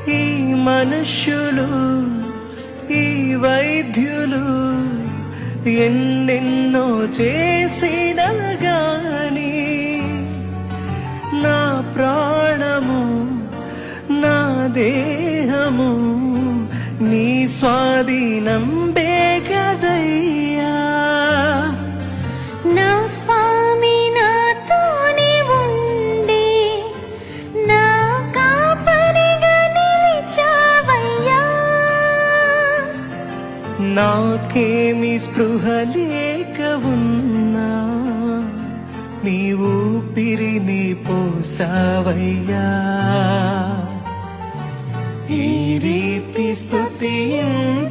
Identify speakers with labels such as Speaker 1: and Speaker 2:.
Speaker 1: ఈ మనుష్యులు ఈ వైద్యులు ఎన్నెన్నో చేసిన గాని నా ప్రాణము నా దేహము నీ స్వాధీనం బేగదయ్యా.
Speaker 2: నా స్వామి నాతోనే ఉండి నా కాపరిగా నిలిచావయ్యా.
Speaker 1: నాకేమి స్పృహ లేక ఉన్నా నీ ఊపిరిని పోసావయ్యా. ఈ రీతి స్తుతించ